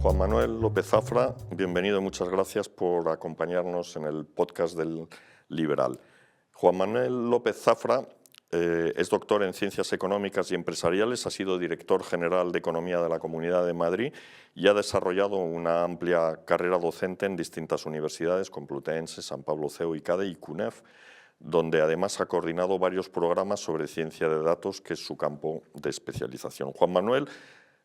Juan Manuel López Zafra, bienvenido y muchas gracias por acompañarnos en el podcast del Liberal. Juan Manuel López Zafra es doctor en Ciencias Económicas y Empresariales, ha sido director general de Economía de la Comunidad de Madrid y ha desarrollado una amplia carrera docente en distintas universidades, Complutense, San Pablo CEU, ICADE y CUNEF, donde además ha coordinado varios programas sobre ciencia de datos, que es su campo de especialización. Juan Manuel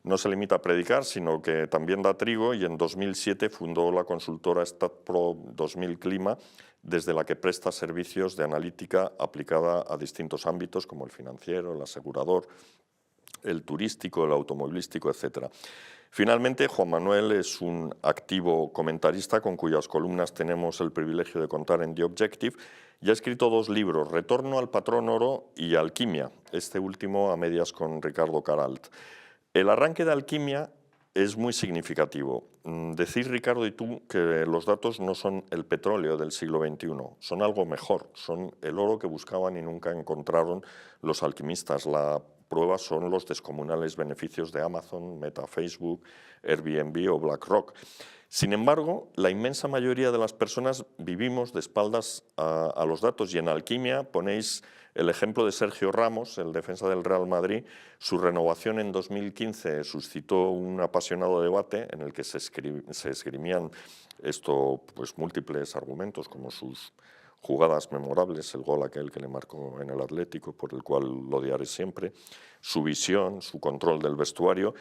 no se limita a predicar, sino que también da trigo y en 2007 fundó la consultora StatPro 2000 Clima, desde la que presta servicios de analítica aplicada a distintos ámbitos como el financiero, el asegurador, el turístico, el automovilístico, etc. Finalmente, Juan Manuel es un activo comentarista con cuyas columnas tenemos el privilegio de contar en The Objective y ha escrito dos libros, Retorno al patrón oro y Alquimia, este último a medias con Ricardo Caralt. El arranque de Alquimia es muy significativo. Decís, Ricardo y tú, que los datos no son el petróleo del siglo XXI, son algo mejor, son el oro que buscaban y nunca encontraron los alquimistas. La prueba son los descomunales beneficios de Amazon, Meta, Facebook, Airbnb o BlackRock. Sin embargo, la inmensa mayoría de las personas vivimos de espaldas a los datos y en Alquimia ponéis el ejemplo de Sergio Ramos, el defensa del Real Madrid. Su renovación en 2015 suscitó un apasionado debate en el que se esgrimían múltiples argumentos, como sus jugadas memorables, el gol aquel que le marcó en el Atlético, por el cual lo odiaré siempre, su visión, su control del vestuario,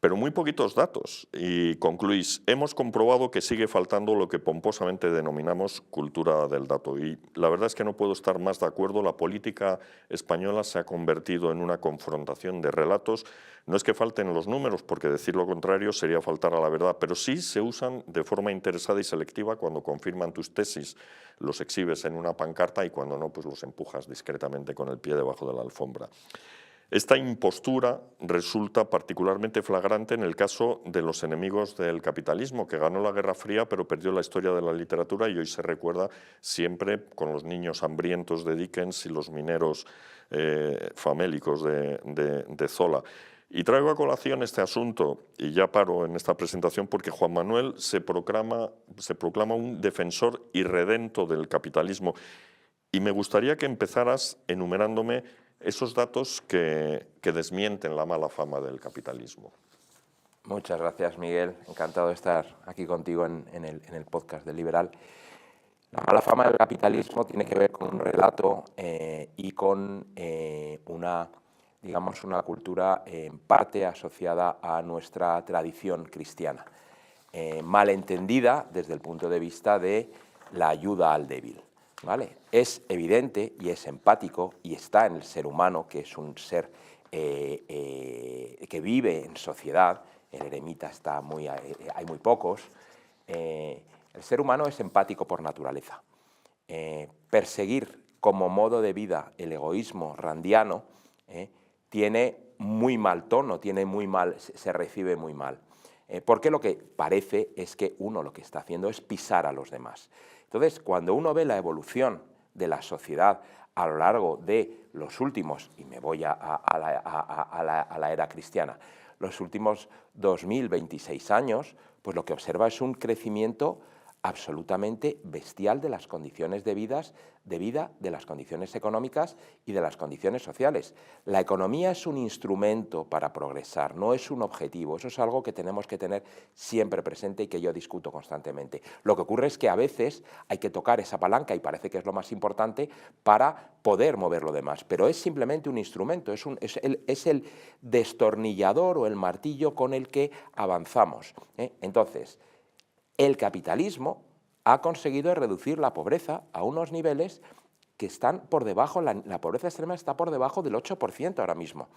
pero muy poquitos datos. Y concluís, hemos comprobado que sigue faltando lo que pomposamente denominamos cultura del dato. Y la verdad es que no puedo estar más de acuerdo. La política española se ha convertido en una confrontación de relatos. No es que falten los números, porque decir lo contrario sería faltar a la verdad, pero sí se usan de forma interesada y selectiva cuando confirman tus tesis, los exhibes en una pancarta y cuando no, pues los empujas discretamente con el pie debajo de la alfombra. Esta impostura resulta particularmente flagrante en el caso de los enemigos del capitalismo, que ganó la Guerra Fría pero perdió la historia de la literatura y hoy se recuerda siempre con los niños hambrientos de Dickens y los mineros famélicos de Zola. Y traigo a colación este asunto, y ya paro en esta presentación, porque Juan Manuel se proclama un defensor irredento del capitalismo. Y me gustaría que empezaras enumerándome esos datos que desmienten la mala fama del capitalismo. Muchas gracias, Miguel. Encantado de estar aquí contigo en el podcast del Liberal. La mala fama del capitalismo tiene que ver con un relato y con una cultura en parte asociada a nuestra tradición cristiana, malentendida desde el punto de vista de la ayuda al débil. ¿Vale? Es evidente y es empático y está en el ser humano, que es un ser que vive en sociedad. El eremita hay muy pocos. El ser humano es empático por naturaleza. Perseguir como modo de vida el egoísmo randiano tiene muy mal tono, se recibe muy mal. Porque lo que parece es que uno lo que está haciendo es pisar a los demás. Entonces, cuando uno ve la evolución de la sociedad a lo largo de los últimos, y me voy a la era cristiana, los últimos 2026 años, pues lo que observa es un crecimiento absolutamente bestial de las condiciones de vida, de las condiciones económicas y de las condiciones sociales. La economía es un instrumento para progresar, no es un objetivo. Eso es algo que tenemos que tener siempre presente y que yo discuto constantemente. Lo que ocurre es que a veces hay que tocar esa palanca, y parece que es lo más importante, para poder mover lo demás, pero es simplemente un instrumento, es el destornillador o el martillo con el que avanzamos. Entonces, el capitalismo ha conseguido reducir la pobreza a unos niveles que están por debajo, la pobreza extrema está por debajo del 8% ahora mismo.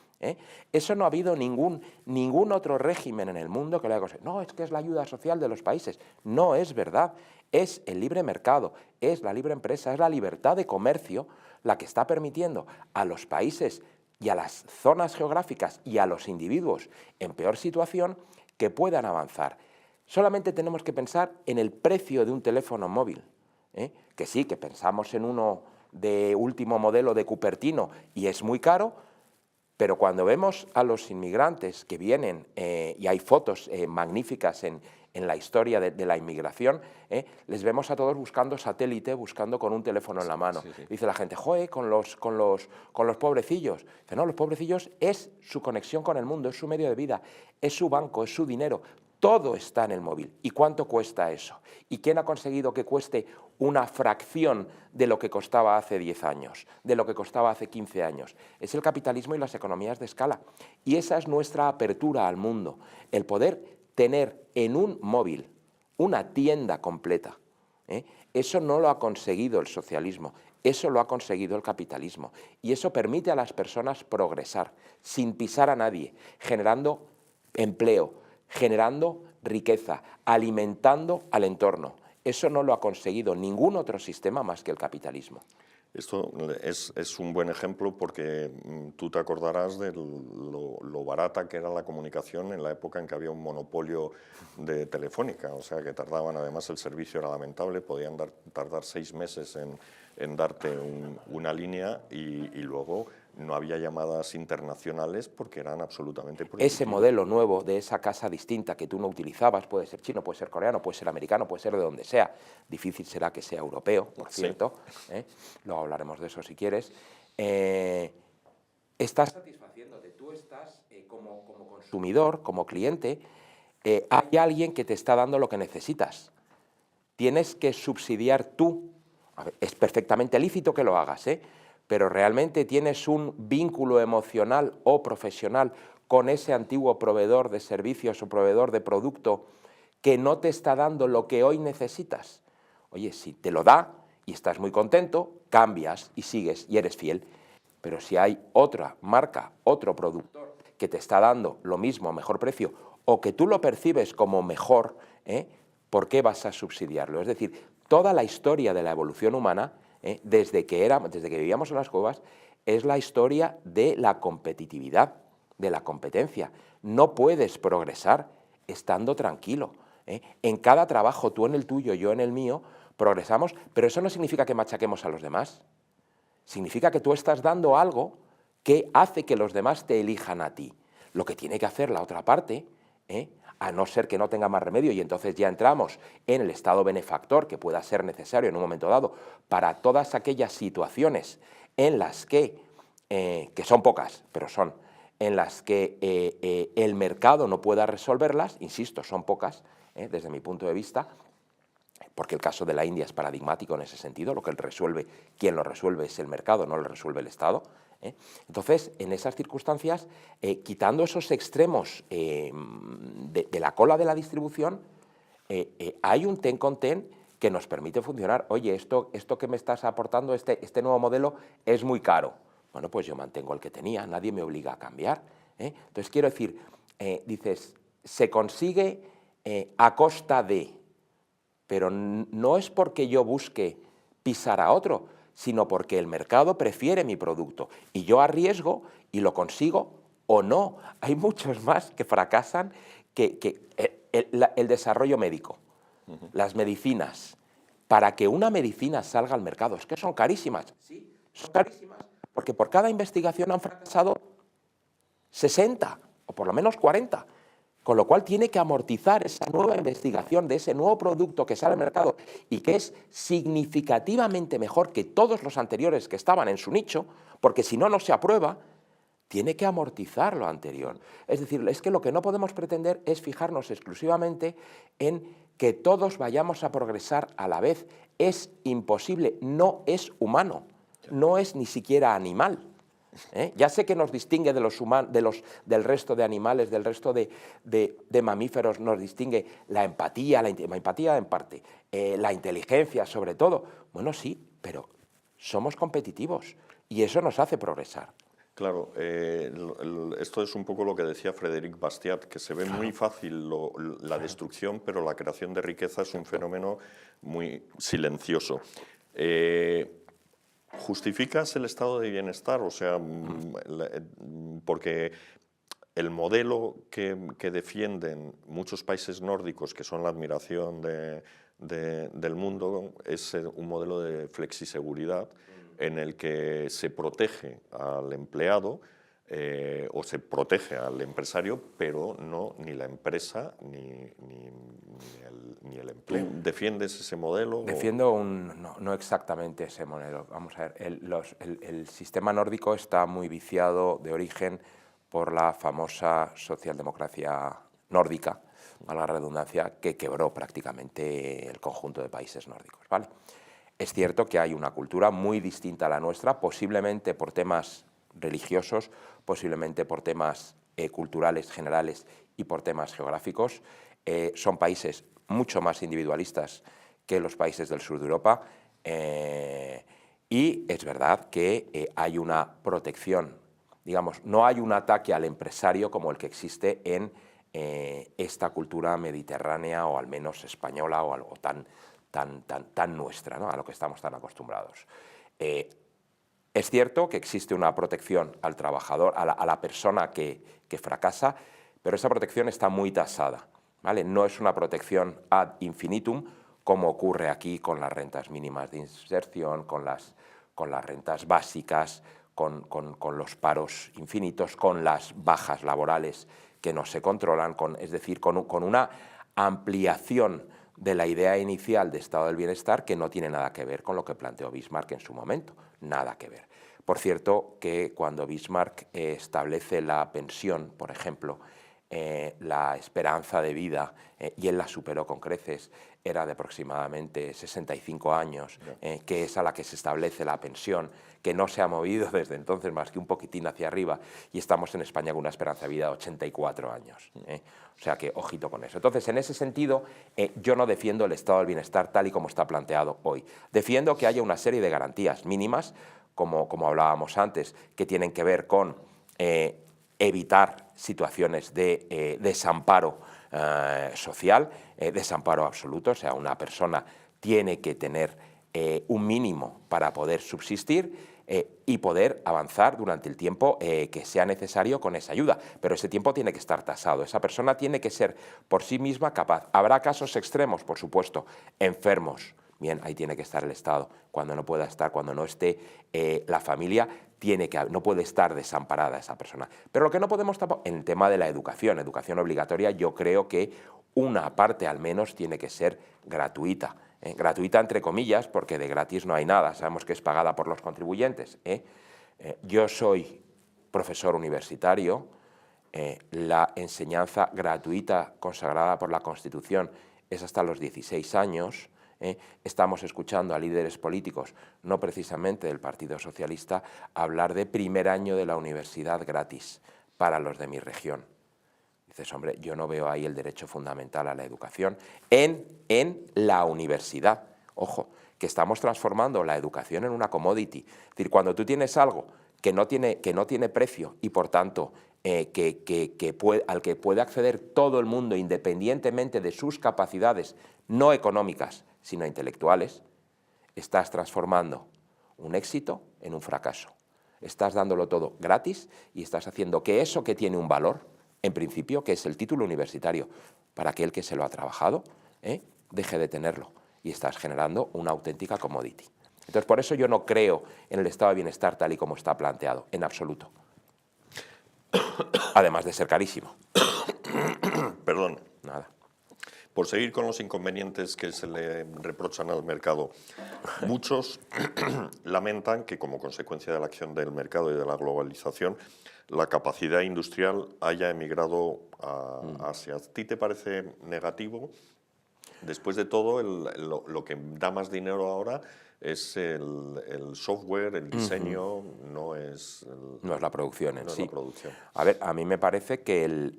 Eso no ha habido ningún otro régimen en el mundo que lo haya conseguido. No, es que es la ayuda social de los países. No es verdad. Es el libre mercado, es la libre empresa, es la libertad de comercio la que está permitiendo a los países y a las zonas geográficas y a los individuos en peor situación que puedan avanzar. Solamente tenemos que pensar en el precio de un teléfono móvil, que sí, que pensamos en uno de último modelo de Cupertino y es muy caro, Pero cuando vemos a los inmigrantes que vienen, y hay fotos magníficas en la historia de la inmigración, les vemos a todos buscando satélite, buscando con un teléfono en la mano. Sí, sí. Dice la gente, joder, con los pobrecillos. Dice, no, los pobrecillos es su conexión con el mundo, es su medio de vida, es su banco, es su dinero. Todo está en el móvil. ¿Y cuánto cuesta eso? ¿Y quién ha conseguido que cueste una fracción de lo que costaba hace 10 años, de lo que costaba hace 15 años? Es el capitalismo y las economías de escala. Y esa es nuestra apertura al mundo, el poder tener en un móvil una tienda completa. Eso no lo ha conseguido el socialismo, eso lo ha conseguido el capitalismo. Y eso permite a las personas progresar sin pisar a nadie, generando empleo, generando riqueza, alimentando al entorno. Eso no lo ha conseguido ningún otro sistema más que el capitalismo. Esto es un buen ejemplo porque tú te acordarás de lo barata que era la comunicación en la época en que había un monopolio de Telefónica, o sea que tardaban, además el servicio era lamentable, podían tardar 6 meses en darte una línea y luego no había llamadas internacionales porque eran absolutamente prohibitivas. Ese modelo nuevo de esa casa distinta que tú no utilizabas, puede ser chino, puede ser coreano, puede ser americano, puede ser de donde sea, difícil será que sea europeo, por cierto, luego hablaremos de eso si quieres, estás satisfaciéndote, tú estás como consumidor, como cliente, hay alguien que te está dando lo que necesitas, tienes que subsidiar tú, a ver, es perfectamente lícito que lo hagas, pero realmente tienes un vínculo emocional o profesional con ese antiguo proveedor de servicios o proveedor de producto que no te está dando lo que hoy necesitas. Oye, si te lo da y estás muy contento, cambias y sigues y eres fiel. Pero si hay otra marca, otro productor que te está dando lo mismo a mejor precio o que tú lo percibes como mejor, ¿por qué vas a subsidiarlo? Es decir, toda la historia de la evolución humana, desde que vivíamos en las cuevas, es la historia de la competitividad, de la competencia. No puedes progresar estando tranquilo. En cada trabajo, tú en el tuyo, yo en el mío, progresamos, pero eso no significa que machaquemos a los demás. Significa que tú estás dando algo que hace que los demás te elijan a ti. Lo que tiene que hacer la otra parte, a no ser que no tenga más remedio, y entonces ya entramos en el estado benefactor que pueda ser necesario en un momento dado para todas aquellas situaciones en las que son pocas, pero son, en las que el mercado no pueda resolverlas, insisto, son pocas, desde mi punto de vista, porque el caso de la India es paradigmático en ese sentido, quien lo resuelve es el mercado, no lo resuelve el Estado. Entonces, en esas circunstancias, quitando esos extremos de la cola de la distribución, hay un ten con ten que nos permite funcionar. Oye, esto que me estás aportando, este nuevo modelo es muy caro. Bueno, pues yo mantengo el que tenía, nadie me obliga a cambiar. Entonces, quiero decir, dices, se consigue a costa de, pero no es porque yo busque pisar a otro, sino porque el mercado prefiere mi producto y yo arriesgo y lo consigo o no. Hay muchos más que fracasan que el desarrollo médico, las medicinas. Para que una medicina salga al mercado, es que son carísimas. Sí, son carísimas, porque por cada investigación han fracasado 60 o por lo menos 40. Con lo cual tiene que amortizar esa nueva investigación de ese nuevo producto que sale al mercado y que es significativamente mejor que todos los anteriores que estaban en su nicho, porque si no, no se aprueba, tiene que amortizar lo anterior. Es decir, es que lo que no podemos pretender es fijarnos exclusivamente en que todos vayamos a progresar a la vez. Es imposible, no es humano, no es ni siquiera animal. Ya sé que nos distingue del resto de animales, del resto de mamíferos, nos distingue la empatía en parte, la inteligencia sobre todo. Bueno, sí, pero somos competitivos y eso nos hace progresar. Claro, esto es un poco lo que decía Frédéric Bastiat, que se ve muy fácil la destrucción, pero la creación de riqueza es un fenómeno muy silencioso. ¿Justificas el estado de bienestar? O sea, porque el modelo que defienden muchos países nórdicos, que son la admiración del mundo, es un modelo de flexiseguridad en el que se protege al empleado o se protege al empresario, pero no ni la empresa ni el empleo. ¿Defiendes ese modelo? Defiendo no exactamente ese modelo. Vamos a ver, el sistema nórdico está muy viciado de origen por la famosa socialdemocracia nórdica, a la redundancia, que quebró prácticamente el conjunto de países nórdicos, ¿vale? Es cierto que hay una cultura muy distinta a la nuestra, posiblemente por temas religiosos, posiblemente por temas culturales generales y por temas geográficos. Son países mucho más individualistas que los países del sur de Europa, y es verdad que hay una protección, digamos, no hay un ataque al empresario como el que existe en esta cultura mediterránea, o al menos española, o algo tan nuestra, ¿no?, a lo que estamos tan acostumbrados. Es cierto que existe una protección al trabajador, a la persona que fracasa, pero esa protección está muy tasada, ¿vale? No es una protección ad infinitum, como ocurre aquí con las rentas mínimas de inserción, con las rentas básicas, con los paros infinitos, con las bajas laborales que no se controlan, es decir, con una ampliación de la idea inicial de estado del bienestar que no tiene nada que ver con lo que planteó Bismarck en su momento, nada que ver. Por cierto, que cuando Bismarck establece la pensión, por ejemplo, la esperanza de vida, y él la superó con creces, era de aproximadamente 65 años, que es a la que se establece la pensión, que no se ha movido desde entonces más que un poquitín hacia arriba, y estamos en España con una esperanza de vida de 84 años. O sea que, ojito con eso. Entonces, en ese sentido, yo no defiendo el estado del bienestar tal y como está planteado hoy. Defiendo que haya una serie de garantías mínimas, como hablábamos antes, que tienen que ver con evitar situaciones de desamparo social, desamparo absoluto. O sea, una persona tiene que tener un mínimo para poder subsistir y poder avanzar durante el tiempo que sea necesario con esa ayuda. Pero ese tiempo tiene que estar tasado. Esa persona tiene que ser por sí misma capaz. Habrá casos extremos, por supuesto, enfermos. Bien, ahí tiene que estar el Estado. Cuando no pueda estar, cuando no esté la familia, no puede estar desamparada esa persona. Pero lo que no podemos tapar, en el tema de la educación obligatoria, yo creo que una parte al menos tiene que ser gratuita. Gratuita entre comillas, porque de gratis no hay nada, sabemos que es pagada por los contribuyentes. Yo soy profesor universitario, la enseñanza gratuita consagrada por la Constitución es hasta los 16 años, estamos escuchando a líderes políticos, no precisamente del Partido Socialista, hablar de primer año de la universidad gratis para los de mi región. Dices, hombre, yo no veo ahí el derecho fundamental a la educación en la universidad. Ojo, que estamos transformando la educación en una commodity. Es decir, cuando tú tienes algo que no tiene precio y, por tanto, al que puede acceder todo el mundo independientemente de sus capacidades, no económicas, sino intelectuales, estás transformando un éxito en un fracaso. Estás dándolo todo gratis y estás haciendo que eso que tiene un valor, en principio, que es el título universitario, para aquel que se lo ha trabajado, deje de tenerlo, y estás generando una auténtica commodity. Entonces, por eso yo no creo en el estado de bienestar tal y como está planteado, en absoluto. Además de ser carísimo. Perdón. Nada. Por seguir con los inconvenientes que se le reprochan al mercado, muchos lamentan que, como consecuencia de la acción del mercado y de la globalización, la capacidad industrial haya emigrado a Asia. ¿A ti te parece negativo? Después de todo, lo que da más dinero ahora es el software, el diseño, no es la producción en sí. La producción. A ver, a mí me parece que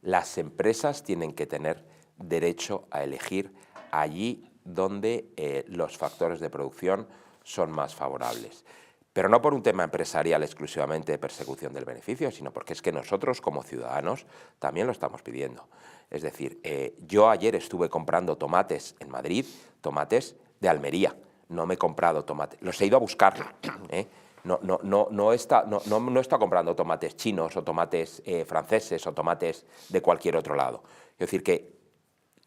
las empresas tienen que tener derecho a elegir allí donde los factores de producción son más favorables. Pero no por un tema empresarial exclusivamente de persecución del beneficio, sino porque es que nosotros como ciudadanos también lo estamos pidiendo. Es decir, yo ayer estuve comprando tomates en Madrid, tomates de Almería. No me he comprado tomates, los he ido a buscar. No está comprando tomates chinos o tomates franceses o tomates de cualquier otro lado. Es decir, que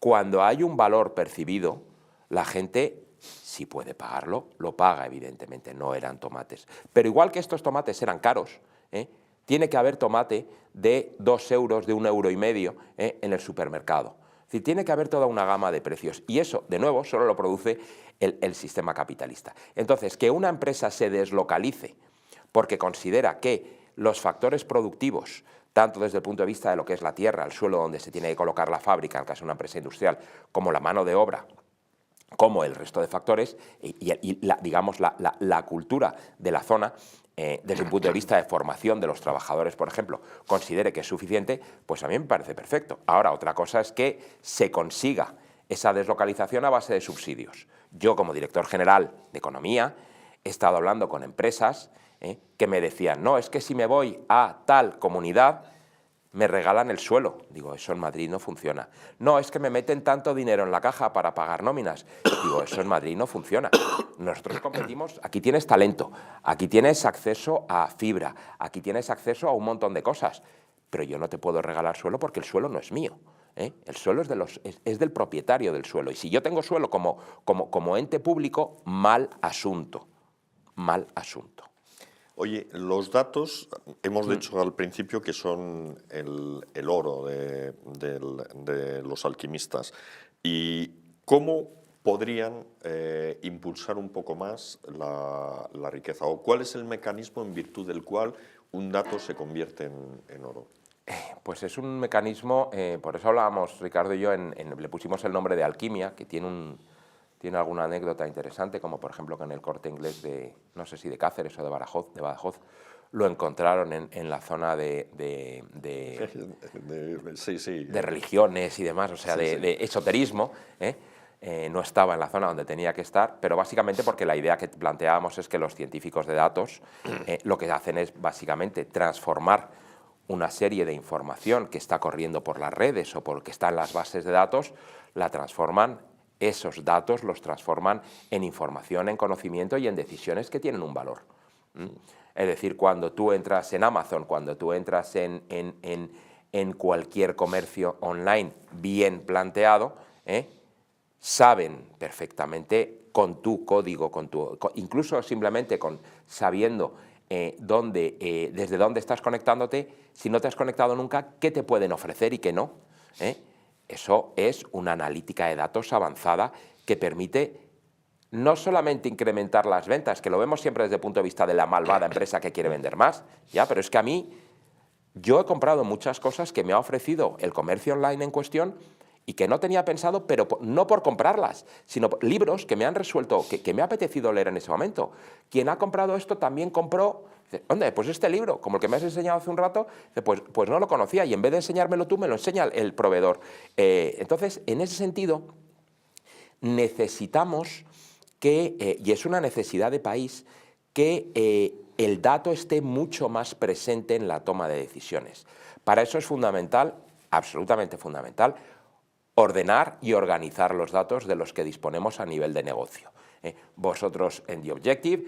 cuando hay un valor percibido, la gente Si puede pagarlo, lo paga, evidentemente, no eran tomates. Pero igual que estos tomates eran caros, tiene que haber tomate de 2 euros, de 1,5 € en el supermercado. Es decir, tiene que haber toda una gama de precios. Y eso, de nuevo, solo lo produce el sistema capitalista. Entonces, que una empresa se deslocalice porque considera que los factores productivos, tanto desde el punto de vista de lo que es la tierra, el suelo donde se tiene que colocar la fábrica, en el caso de una empresa industrial, como la mano de obra, como el resto de factores, digamos, la cultura de la zona, desde un punto de vista de formación de los trabajadores, por ejemplo, considere que es suficiente, pues a mí me parece perfecto. Ahora, otra cosa es que se consiga esa deslocalización a base de subsidios. Yo, como director general de Economía, he estado hablando con empresas que me decían, no, es que si me voy a tal comunidad, me regalan el suelo. Digo, eso en Madrid no funciona. No, es que me meten tanto dinero en la caja para pagar nóminas. Digo, eso en Madrid no funciona. Nosotros competimos, aquí tienes talento, aquí tienes acceso a fibra, aquí tienes acceso a un montón de cosas, pero yo no te puedo regalar suelo porque el suelo no es mío. El suelo es del propietario del suelo. Y si yo tengo suelo como ente público, mal asunto. Mal asunto. Oye, los datos, hemos dicho al principio que son el oro de los alquimistas. ¿Y cómo podrían impulsar un poco más la riqueza? ¿O cuál es el mecanismo en virtud del cual un dato se convierte en oro? Pues es un mecanismo, por eso hablábamos, Ricardo y yo, le pusimos el nombre de alquimia, que tiene alguna anécdota interesante, como por ejemplo que en el Corte Inglés de, no sé si de Cáceres o de Badajoz, lo encontraron en la zona de religiones y demás, o sea, de esoterismo, no estaba en la zona donde tenía que estar, pero básicamente porque la idea que planteábamos es que los científicos de datos lo que hacen es básicamente transformar una serie de información que está corriendo por las redes o porque está en las bases de datos, la transforman. Esos datos los transforman en información, en conocimiento y en decisiones que tienen un valor. Es decir, cuando tú entras en Amazon, cuando tú entras en cualquier comercio online bien planteado, saben perfectamente con tu código, incluso simplemente sabiendo desde dónde estás conectándote, si no te has conectado nunca, qué te pueden ofrecer y qué no. Eso es una analítica de datos avanzada que permite no solamente incrementar las ventas, que lo vemos siempre desde el punto de vista de la malvada empresa que quiere vender más, pero es que yo he comprado muchas cosas que me ha ofrecido el comercio online en cuestión y que no tenía pensado, pero no por comprarlas, sino libros que me han resuelto, que me ha apetecido leer en ese momento. Quien ha comprado esto también compró, ¿dónde? Pues este libro, como el que me has enseñado hace un rato, pues no lo conocía y en vez de enseñármelo tú, me lo enseña el proveedor. Entonces, en ese sentido, necesitamos y es una necesidad de país, que el dato esté mucho más presente en la toma de decisiones. Para eso es fundamental, absolutamente fundamental, ordenar y organizar los datos de los que disponemos a nivel de negocio. Vosotros en The Objective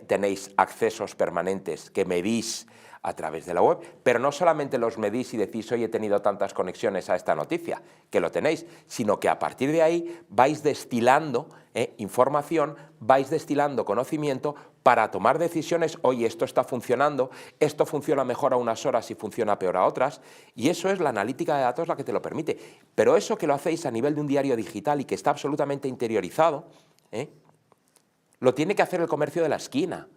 tenéis accesos permanentes que medís a través de la web, pero no solamente los medís y decís, hoy he tenido tantas conexiones a esta noticia, que lo tenéis, sino que a partir de ahí vais destilando información, vais destilando conocimiento para tomar decisiones, oye, esto está funcionando, esto funciona mejor a unas horas y funciona peor a otras, y eso es la analítica de datos la que te lo permite. Pero eso que lo hacéis a nivel de un diario digital y que está absolutamente interiorizado, lo tiene que hacer el comercio de la esquina.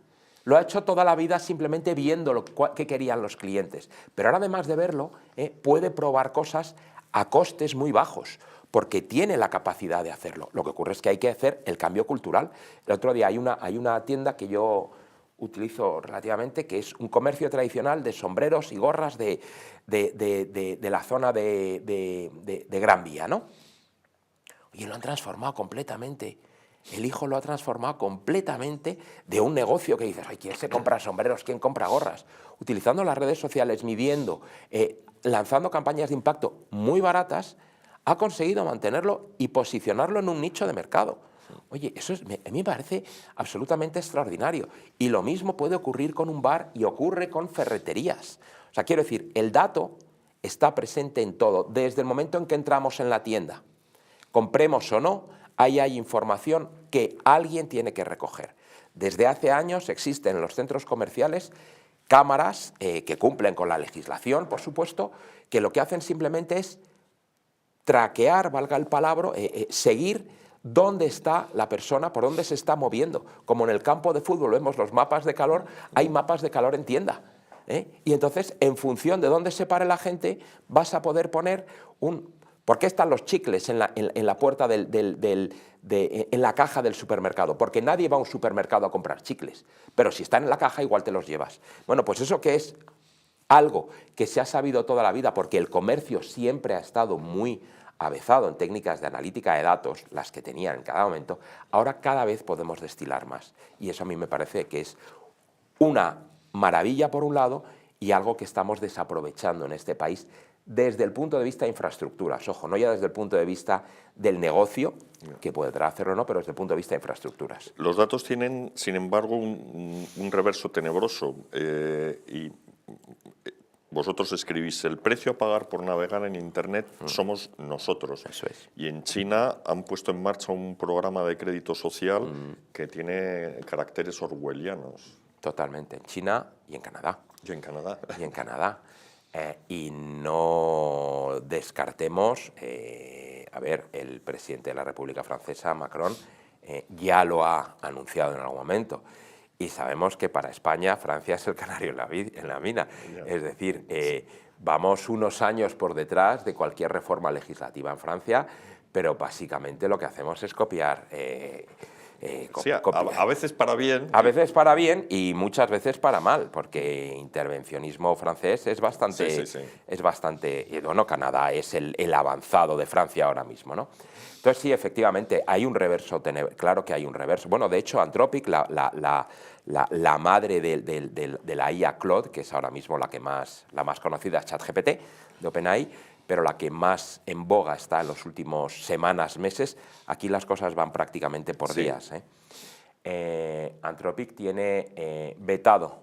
Lo ha hecho toda la vida simplemente viendo qué querían los clientes. Pero ahora, además de verlo, puede probar cosas a costes muy bajos, porque tiene la capacidad de hacerlo. Lo que ocurre es que hay que hacer el cambio cultural. El otro día hay una tienda que yo utilizo relativamente, que es un comercio tradicional de sombreros y gorras de la zona de Gran Vía, ¿no? Y lo han transformado completamente. El hijo lo ha transformado completamente de un negocio que dices, ay, ¿quién se compra sombreros? ¿Quién compra gorras? Utilizando las redes sociales, midiendo, lanzando campañas de impacto muy baratas, ha conseguido mantenerlo y posicionarlo en un nicho de mercado. Oye, eso a mí me parece absolutamente extraordinario. Y lo mismo puede ocurrir con un bar y ocurre con ferreterías. O sea, quiero decir, el dato está presente en todo, desde el momento en que entramos en la tienda. Compremos o no, ahí hay información que alguien tiene que recoger. Desde hace años existen en los centros comerciales cámaras que cumplen con la legislación, por supuesto, que lo que hacen simplemente es traquear, valga el palabra, seguir dónde está la persona, por dónde se está moviendo. Como en el campo de fútbol vemos los mapas de calor, hay mapas de calor en tienda. Y entonces, en función de dónde se pare la gente, vas a poder poner un... ¿Por qué están los chicles en la puerta en la caja del supermercado? Porque nadie va a un supermercado a comprar chicles, pero si están en la caja igual te los llevas. Bueno, pues eso que es algo que se ha sabido toda la vida, porque el comercio siempre ha estado muy avezado en técnicas de analítica de datos, las que tenían en cada momento, ahora cada vez podemos destilar más. Y eso a mí me parece que es una maravilla por un lado y algo que estamos desaprovechando en este país desde el punto de vista de infraestructuras. Ojo, no ya desde el punto de vista del negocio, que podrá hacerlo o no, pero desde el punto de vista de infraestructuras. Los datos tienen, sin embargo, un reverso tenebroso y vosotros escribís: el precio a pagar por navegar en Internet somos nosotros. Eso es. Y en China han puesto en marcha un programa de crédito social que tiene caracteres orwellianos. Totalmente, en China y en Canadá. Y en Canadá. Y en Canadá. Y no descartemos, a ver, el presidente de la República Francesa, Macron, ya lo ha anunciado en algún momento. Y sabemos que para España Francia es el canario en la mina. Es decir, vamos unos años por detrás de cualquier reforma legislativa en Francia, pero básicamente lo que hacemos es copiar. Sí, a veces para bien. A veces para bien y muchas veces para mal, porque intervencionismo francés es bastante... Es bastante, y bueno, Canadá es el avanzado de Francia ahora mismo, ¿no? Entonces sí, efectivamente, hay un reverso, claro que hay un reverso. Bueno, de hecho, Anthropic, la madre de la IA Claude, que es ahora mismo la más conocida, es ChatGPT, de OpenAI, pero la que más en boga está en los últimos semanas, meses, aquí las cosas van prácticamente por días. Anthropic tiene vetado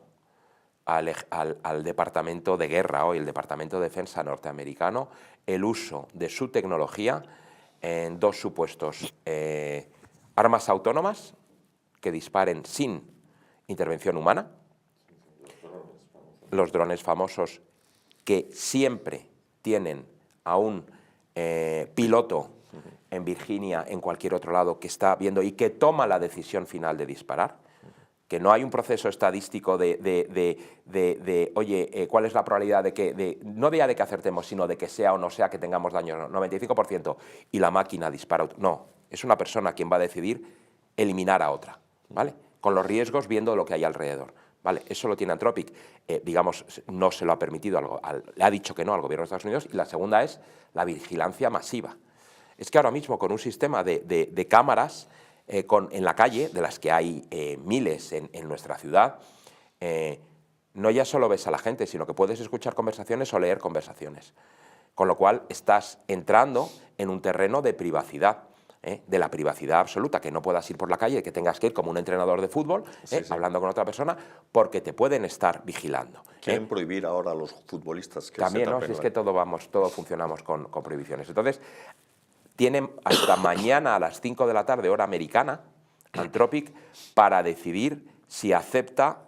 al Departamento de Guerra, hoy el Departamento de Defensa norteamericano, el uso de su tecnología en dos supuestos: armas autónomas que disparen sin intervención humana, los drones famosos que siempre tienen a un piloto en Virginia, en cualquier otro lado, que está viendo y que toma la decisión final de disparar, que no hay un proceso estadístico oye, ¿cuál es la probabilidad de que, no ya de que acertemos, sino de que sea o no sea que tengamos daño? 95%, y la máquina dispara. No, es una persona quien va a decidir eliminar a otra, ¿vale? Con los riesgos viendo lo que hay alrededor. Vale, eso lo tiene Anthropic, digamos, no se lo ha permitido, le ha dicho que no al gobierno de Estados Unidos. Y la segunda es la vigilancia masiva. Es que ahora mismo con un sistema de cámaras en la calle, de las que hay miles en nuestra ciudad, no ya solo ves a la gente, sino que puedes escuchar conversaciones o leer conversaciones. Con lo cual estás entrando en un terreno de privacidad. De la privacidad absoluta, que no puedas ir por la calle, que tengas que ir como un entrenador de fútbol, hablando con otra persona, porque te pueden estar vigilando. Quieren prohibir ahora a los futbolistas que también, se tapen, ¿no? Si es que todos funcionamos con prohibiciones. Entonces, tienen hasta mañana a las 5 de la tarde, hora americana, Anthropic, para decidir si acepta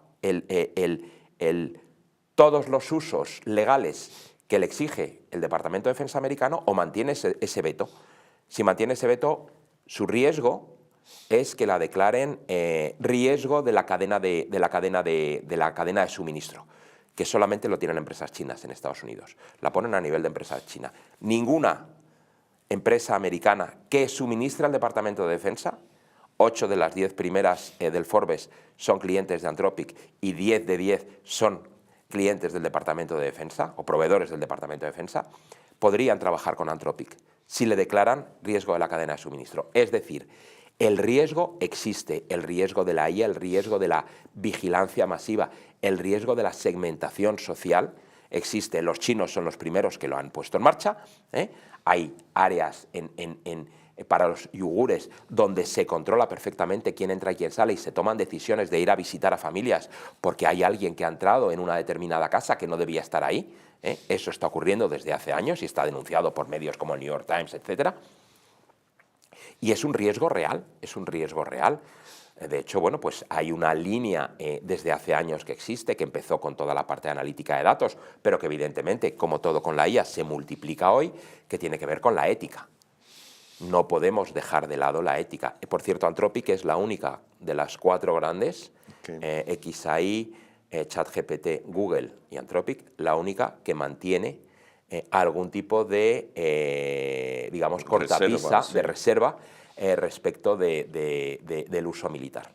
todos los usos legales que le exige el Departamento de Defensa americano o mantiene ese veto. Si mantiene ese veto, su riesgo es que la declaren riesgo de la cadena de suministro, que solamente lo tienen empresas chinas en Estados Unidos. La ponen a nivel de empresas chinas. Ninguna empresa americana que suministra al Departamento de Defensa, 8 de las 10 primeras del Forbes son clientes de Anthropic y 10 de 10 son clientes del Departamento de Defensa o proveedores del Departamento de Defensa, podrían trabajar con Anthropic si le declaran riesgo de la cadena de suministro. Es decir, el riesgo existe, el riesgo de la IA, el riesgo de la vigilancia masiva, el riesgo de la segmentación social existe. Los chinos son los primeros que lo han puesto en marcha. Hay áreas para los uigures donde se controla perfectamente quién entra y quién sale y se toman decisiones de ir a visitar a familias porque hay alguien que ha entrado en una determinada casa que no debía estar ahí. Eso está ocurriendo desde hace años y está denunciado por medios como el New York Times, etc. Y es un riesgo real, es un riesgo real. De hecho, bueno, pues hay una línea desde hace años que existe, que empezó con toda la parte de analítica de datos, pero que evidentemente, como todo con la IA, se multiplica hoy, que tiene que ver con la ética. No podemos dejar de lado la ética. Por cierto, Anthropic es la única de las 4 grandes, XAI, ChatGPT, Google y Anthropic, la única que mantiene algún tipo de, digamos, cortapisa, de reserva respecto del uso militar.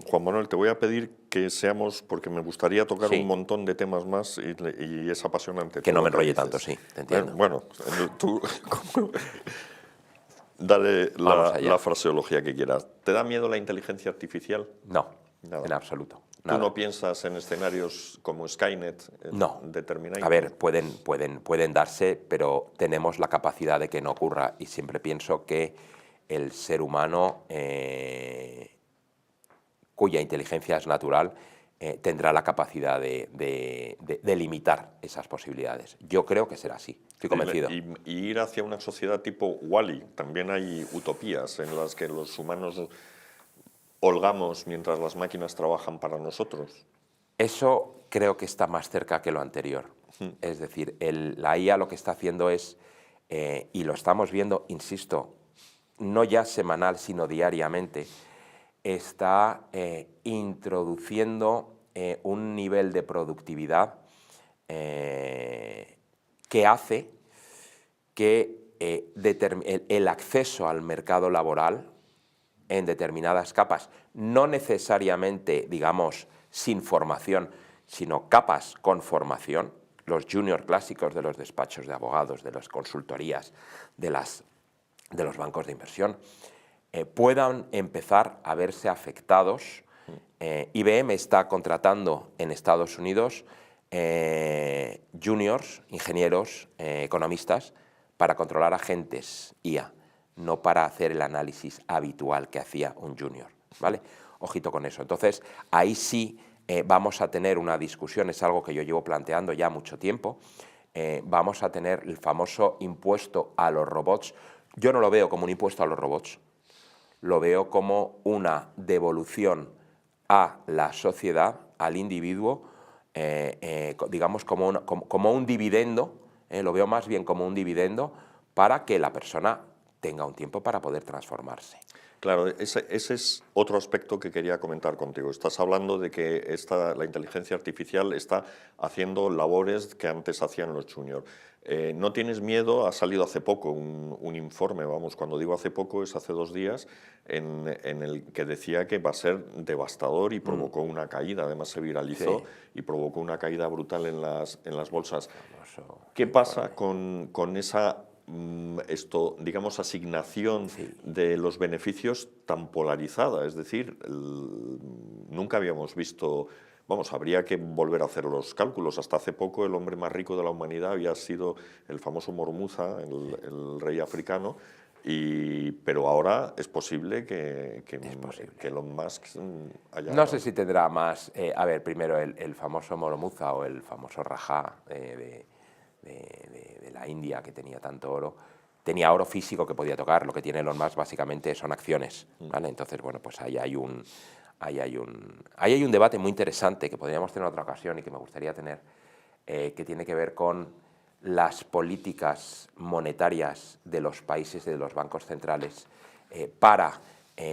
Juan Manuel, te voy a pedir que seamos, porque me gustaría tocar Sí. un montón de temas más y es apasionante. Que no me enrolle dices. tanto, sí, te entiendo. Bueno, tú dale la fraseología que quieras. ¿Te da miedo la inteligencia artificial? No, Nada. en absoluto. ¿Tú Nada. no piensas en escenarios como Skynet? No. Determinados? A ver, pueden darse, pero tenemos la capacidad de que no ocurra. Y siempre pienso que el ser humano, cuya inteligencia es natural, tendrá la capacidad de limitar esas posibilidades. Yo creo que será así, estoy convencido. Y ir hacia una sociedad tipo Wall-E. También hay utopías en las que los humanos holgamos mientras las máquinas trabajan para nosotros. Eso creo que está más cerca que lo anterior. Es decir, la IA lo que está haciendo es, y lo estamos viendo, insisto, no ya semanal, sino diariamente, está introduciendo un nivel de productividad que hace que el acceso al mercado laboral en determinadas capas, no necesariamente, digamos, sin formación, sino capas con formación, los junior clásicos de los despachos de abogados, de las consultorías, de los bancos de inversión, puedan empezar a verse afectados. IBM está contratando en Estados Unidos juniors, ingenieros, economistas, para controlar agentes IA, no para hacer el análisis habitual que hacía un junior, ¿vale? Ojito con eso. Entonces, ahí sí vamos a tener una discusión, es algo que yo llevo planteando ya mucho tiempo, vamos a tener el famoso impuesto a los robots. Yo no lo veo como un impuesto a los robots, lo veo como una devolución a la sociedad, al individuo, digamos como un dividendo, lo veo más bien como un dividendo para que la persona tenga un tiempo para poder transformarse. Claro, ese es otro aspecto que quería comentar contigo. Estás hablando de que la inteligencia artificial está haciendo labores que antes hacían los juniors. ¿No tienes miedo? Ha salido hace poco un informe, vamos, cuando digo hace poco es hace 2 días, en el que decía que va a ser devastador y provocó una caída, además se viralizó y provocó una caída brutal en las bolsas. ¿Qué pasa con esa digamos, asignación de los beneficios tan polarizada? Es decir, nunca habíamos visto, vamos, habría que volver a hacer los cálculos. Hasta hace poco el hombre más rico de la humanidad había sido el famoso Mormuza, el rey africano, pero ahora es posible que Elon Musk haya... No sé si tendrá más... a ver, primero el famoso Mormuza o el famoso Rajá de la India, que tenía tanto oro, tenía oro físico que podía tocar. Lo que tiene Elon Musk básicamente son acciones, ¿vale? Entonces, bueno, pues ahí hay un debate muy interesante que podríamos tener en otra ocasión y que me gustaría tener, que tiene que ver con las políticas monetarias de los países y de los bancos centrales para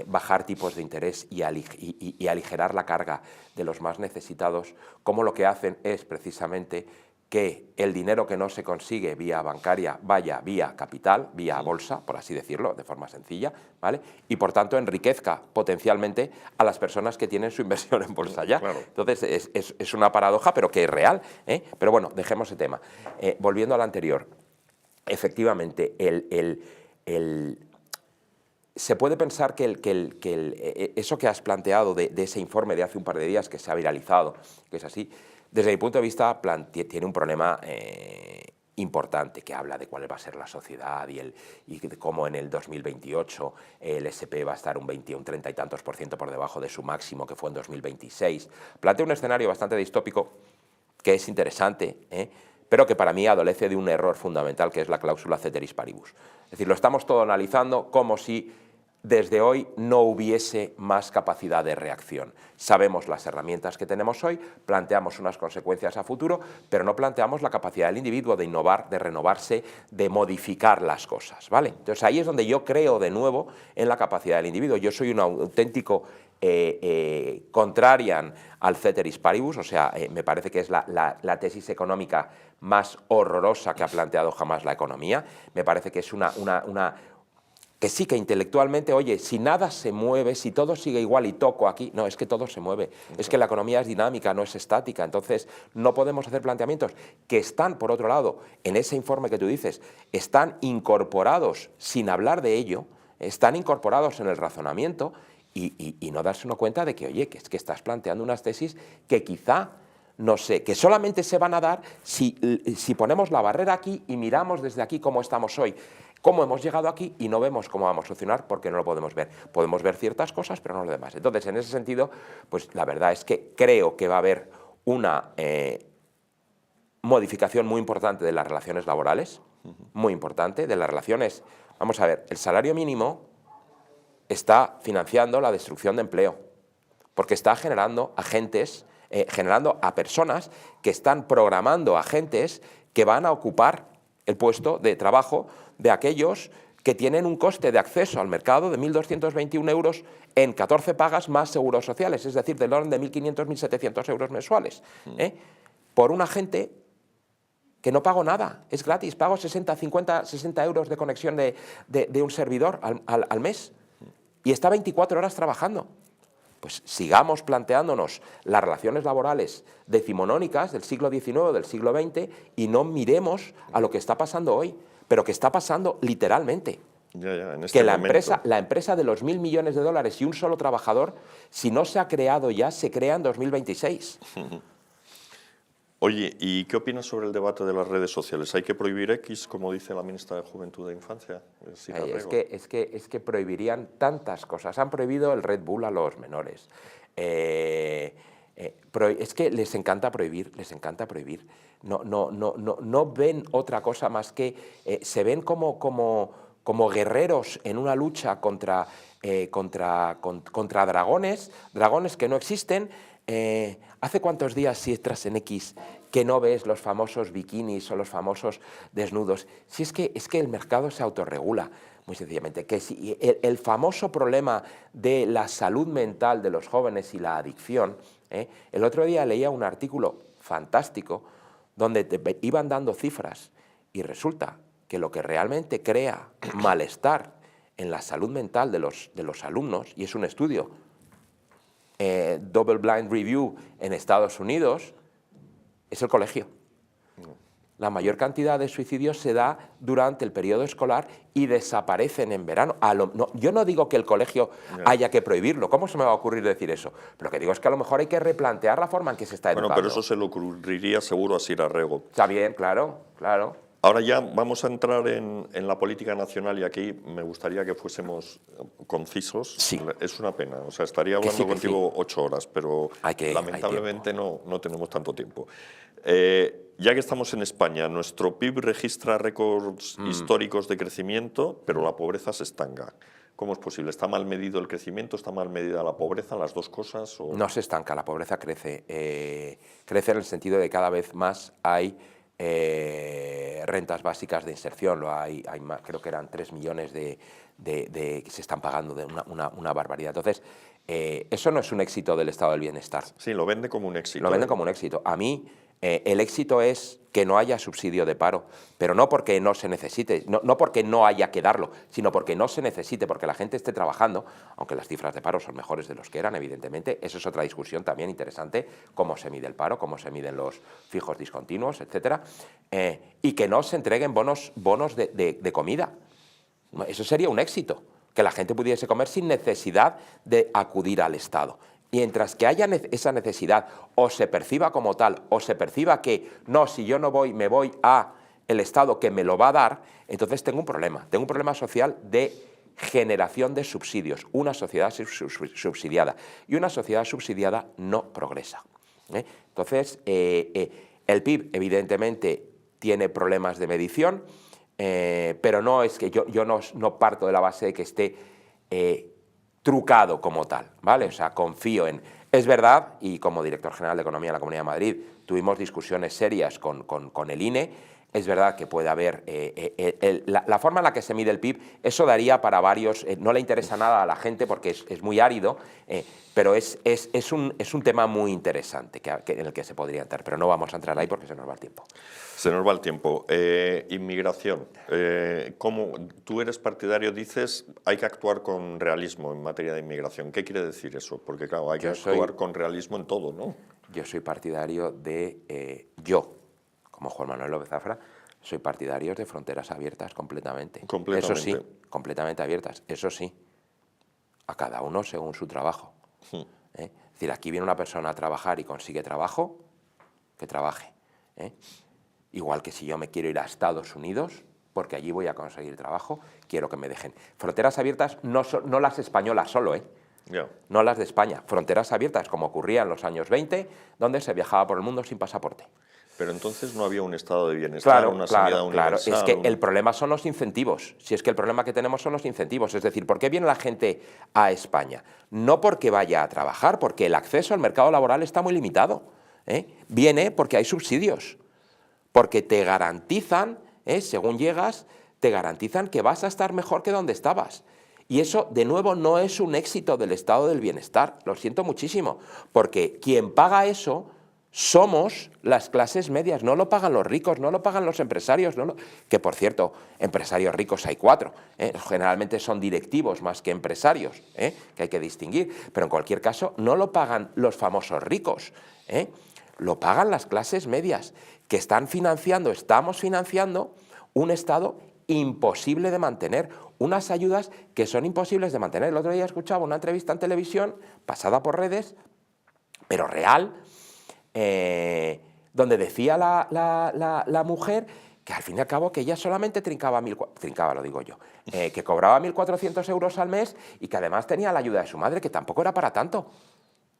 bajar tipos de interés y aligerar la carga de los más necesitados, como lo que hacen es precisamente que el dinero que no se consigue vía bancaria vaya vía capital, vía bolsa, por así decirlo, de forma sencilla, ¿vale? Y por tanto enriquezca potencialmente a las personas que tienen su inversión en bolsa ya. Claro. Entonces es una paradoja, pero que es real, ¿eh? Pero bueno, dejemos ese tema. Volviendo al anterior, efectivamente, se puede pensar que eso que has planteado de ese informe de hace un par de días que se ha viralizado, que es así, desde mi punto de vista tiene un problema importante, que habla de cuál va a ser la sociedad y de cómo en el 2028 el SP va a estar un 20 o un 30 y tantos % por debajo de su máximo que fue en 2026. Plantea un escenario bastante distópico que es interesante, pero que para mí adolece de un error fundamental, que es la cláusula ceteris paribus. Es decir, lo estamos todo analizando como si desde hoy no hubiese más capacidad de reacción. Sabemos las herramientas que tenemos hoy, planteamos unas consecuencias a futuro, pero no planteamos la capacidad del individuo de innovar, de renovarse, de modificar las cosas, ¿vale? Entonces ahí es donde yo creo de nuevo en la capacidad del individuo. Yo soy un auténtico contrarian al ceteris paribus, o sea, me parece que es la tesis económica más horrorosa que ha planteado jamás la economía. Me parece que es que sí, que intelectualmente, oye, si nada se mueve, si todo sigue igual y toco aquí, no, es que todo se mueve, es que la economía es dinámica, no es estática, entonces no podemos hacer planteamientos que están, por otro lado, en ese informe que tú dices, están incorporados sin hablar de ello, están incorporados en el razonamiento y no darse uno cuenta de que, oye, que es que estás planteando unas tesis que quizá, no sé, que solamente se van a dar si ponemos la barrera aquí y miramos desde aquí cómo estamos hoy, cómo hemos llegado aquí y no vemos cómo vamos a funcionar porque no lo podemos ver. Podemos ver ciertas cosas, pero no lo demás. Entonces, en ese sentido, pues la verdad es que creo que va a haber una modificación muy importante de las relaciones laborales, muy importante, de las relaciones. Vamos a ver, el salario mínimo está financiando la destrucción de empleo, porque está generando agentes, generando a personas que están programando agentes que van a ocupar el puesto de trabajo de aquellos que tienen un coste de acceso al mercado de 1.221 euros en 14 pagas más seguros sociales, es decir, del orden de 1.500, 1.700 euros mensuales, por un agente que no pago nada, es gratis, pago 60, 50, 60 euros de conexión de un servidor al mes y está 24 horas trabajando. Pues sigamos planteándonos las relaciones laborales decimonónicas del siglo XIX, del siglo XX, y no miremos a lo que está pasando hoy, pero que está pasando literalmente. En este que momento. la empresa de los 1.000 millones de dólares y un solo trabajador, si no se ha creado ya, se crea en 2026. Oye, ¿y qué opinas sobre el debate de las redes sociales? ¿Hay que prohibir X, como dice la ministra de Juventud e Infancia? Es que prohibirían tantas cosas. Han prohibido el Red Bull a los menores. Es que les encanta prohibir, les encanta prohibir. No ven otra cosa más que se ven como guerreros en una lucha contra dragones que no existen. ¿Hace cuántos días, si entras en X, que no ves los famosos bikinis o los famosos desnudos? Si es que el mercado se autorregula, muy sencillamente. Que si el famoso problema de la salud mental de los jóvenes y la adicción, el otro día leía un artículo fantástico donde iban dando cifras y resulta que lo que realmente crea malestar en la salud mental de los alumnos, y es un estudio Double Blind Review en Estados Unidos, es el colegio. La mayor cantidad de suicidios se da durante el periodo escolar y desaparecen en verano. Yo no digo que el colegio haya que prohibirlo. ¿Cómo se me va a ocurrir decir eso? Pero lo que digo es que a lo mejor hay que replantear la forma en que se está educando. Bueno, pero eso se le ocurriría seguro a Sir Arrego. Está bien, claro. Ahora ya vamos a entrar en la política nacional y aquí me gustaría que fuésemos concisos. Sí. Es una pena, o sea, estaría hablando contigo 8 horas, pero lamentablemente no tenemos tanto tiempo. Ya que estamos en España, nuestro PIB registra récords históricos de crecimiento, pero la pobreza se estanca. ¿Cómo es posible? ¿Está mal medido el crecimiento? ¿Está mal medida la pobreza? ¿Las dos cosas? ¿O? No se estanca, la pobreza crece. Crece en el sentido de que cada vez más hay rentas básicas de inserción. Hay más, creo que eran 3 millones que se están pagando, de una barbaridad. Entonces, eso no es un éxito del estado del bienestar. Sí, lo vende como un éxito. Lo vende como un éxito. A mí, el éxito es que no haya subsidio de paro, pero no porque no se necesite, no porque no haya que darlo, sino porque no se necesite, porque la gente esté trabajando, aunque las cifras de paro son mejores de los que eran, evidentemente. Eso es otra discusión también interesante, cómo se mide el paro, cómo se miden los fijos discontinuos, etcétera, y que no se entreguen bonos de comida. Eso sería un éxito, que la gente pudiese comer sin necesidad de acudir al Estado. Mientras que haya esa necesidad, o se perciba como tal, o se perciba que no, si yo no voy, me voy a el Estado que me lo va a dar, entonces tengo un problema social de generación de subsidios, una sociedad subsidiada, y una sociedad subsidiada no progresa. Entonces, el PIB, evidentemente, tiene problemas de medición, pero no es que yo no parto de la base de que esté trucado como tal, ¿vale? O sea, confío en... Es verdad, y como director general de Economía en la Comunidad de Madrid tuvimos discusiones serias con el INE. Es verdad que puede haber, la forma en la que se mide el PIB, eso daría para varios, no le interesa nada a la gente porque es muy árido, pero es un tema muy interesante en el que se podría entrar, pero no vamos a entrar ahí porque se nos va el tiempo. Se nos va el tiempo. Inmigración. ¿Cómo tú eres partidario, dices, hay que actuar con realismo en materia de inmigración? ¿Qué quiere decir eso? Porque claro, hay que actuar con realismo en todo, ¿no? Yo soy partidario de, como Juan Manuel López Zafra, soy partidario de fronteras abiertas completamente. Eso sí, completamente abiertas. Eso sí, a cada uno según su trabajo. Es decir, aquí viene una persona a trabajar y consigue trabajo, que trabaje. Igual que si yo me quiero ir a Estados Unidos, porque allí voy a conseguir trabajo, quiero que me dejen. Fronteras abiertas, no las españolas solo, no las de España. Fronteras abiertas, como ocurría en los años 20, donde se viajaba por el mundo sin pasaporte. Pero entonces no había un estado de bienestar, una sanidad universal. Claro, es que el problema son los incentivos. Si es que el problema que tenemos son los incentivos. Es decir, ¿por qué viene la gente a España? No porque vaya a trabajar, porque el acceso al mercado laboral está muy limitado. Viene porque hay subsidios, porque te garantizan, según llegas, te garantizan que vas a estar mejor que donde estabas. Y eso, de nuevo, no es un éxito del estado del bienestar. Lo siento muchísimo, porque quien paga eso somos las clases medias, no lo pagan los ricos, no lo pagan los empresarios, que por cierto, empresarios ricos hay 4, generalmente son directivos más que empresarios, que hay que distinguir, pero en cualquier caso no lo pagan los famosos ricos, lo pagan las clases medias, que estamos financiando un Estado imposible de mantener, unas ayudas que son imposibles de mantener. El otro día escuchaba una entrevista en televisión, pasada por redes, pero real, donde decía la mujer que al fin y al cabo que ella solamente que cobraba 1.400 euros al mes y que además tenía la ayuda de su madre, que tampoco era para tanto.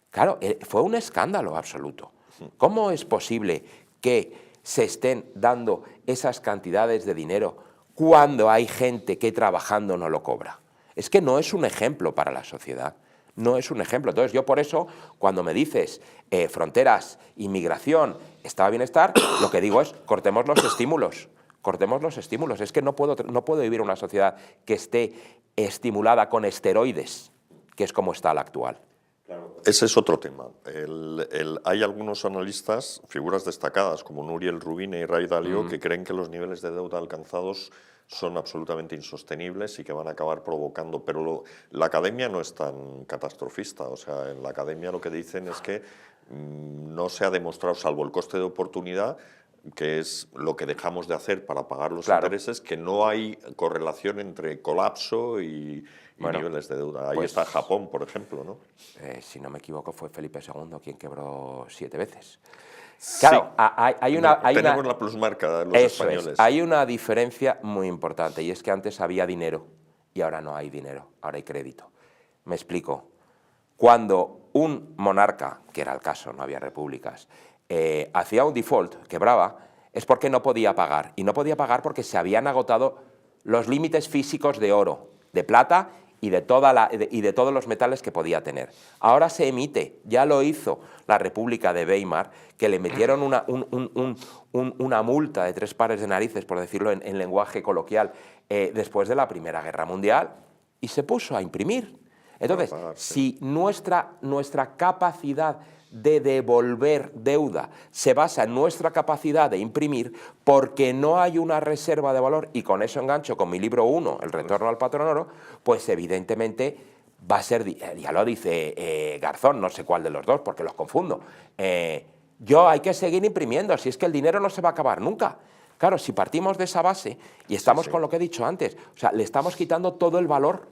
Claro, fue un escándalo absoluto. ¿Cómo es posible que se estén dando esas cantidades de dinero cuando hay gente que trabajando no lo cobra? Es que no es un ejemplo para la sociedad. No es un ejemplo. Entonces, yo por eso, cuando me dices fronteras, inmigración, estado de bienestar, lo que digo es cortemos los estímulos. Cortemos los estímulos. Es que no puedo vivir en una sociedad que esté estimulada con esteroides, que es como está la actual. Claro. Ese es otro tema. Hay algunos analistas, figuras destacadas como Núriel Rubine y Ray Dalio, que creen que los niveles de deuda alcanzados son absolutamente insostenibles y que van a acabar provocando, pero la academia no es tan catastrofista. O sea, en la academia lo que dicen es que no se ha demostrado, salvo el coste de oportunidad, que es lo que dejamos de hacer para pagar los intereses, que no hay correlación entre colapso y niveles de deuda. Ahí está Japón, por ejemplo, ¿no? Si no me equivoco, fue Felipe II quien quebró 7 veces. Claro, sí, tenemos la plusmarca los españoles. Hay una diferencia muy importante, y es que antes había dinero y ahora no hay dinero, ahora hay crédito. Me explico. Cuando un monarca, que era el caso, no había repúblicas, hacía un default, quebraba, es porque no podía pagar. Y no podía pagar porque se habían agotado los límites físicos de oro, de plata y de todos los metales que podía tener. Ahora se emite, ya lo hizo la República de Weimar, que le metieron una multa de 3 pares de narices, por decirlo en lenguaje coloquial, después de la Primera Guerra Mundial, y se puso a imprimir. Entonces, si nuestra capacidad de devolver deuda se basa en nuestra capacidad de imprimir, porque no hay una reserva de valor, y con eso engancho con mi libro 1, El retorno al patrón oro, pues evidentemente va a ser, ya lo dice Garzón, no sé cuál de los dos, porque los confundo, hay que seguir imprimiendo, si es que el dinero no se va a acabar nunca. Claro, si partimos de esa base y estamos con lo que he dicho antes, o sea, le estamos quitando todo el valor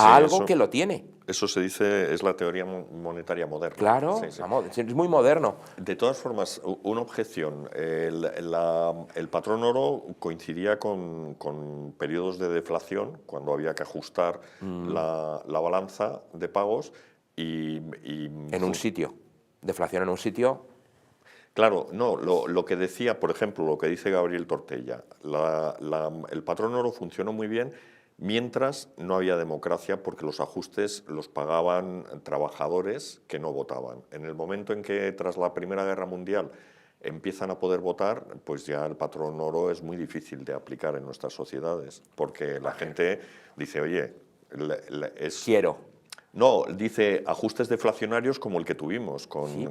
a algo que lo tiene. Eso se dice, es la teoría monetaria moderna. Claro, es muy moderno. De todas formas, una objeción. El patrón oro coincidía con periodos de deflación, cuando había que ajustar la balanza de pagos. En un sitio. Deflación en un sitio. Claro, no, lo que decía, por ejemplo, lo que dice Gabriel Tortella, el patrón oro funcionó muy bien mientras no había democracia porque los ajustes los pagaban trabajadores que no votaban. En el momento en que tras la Primera Guerra Mundial empiezan a poder votar, pues ya el patrón oro es muy difícil de aplicar en nuestras sociedades, porque la gente dice, oye, Quiero. No, dice ajustes deflacionarios como el que tuvimos Sí, en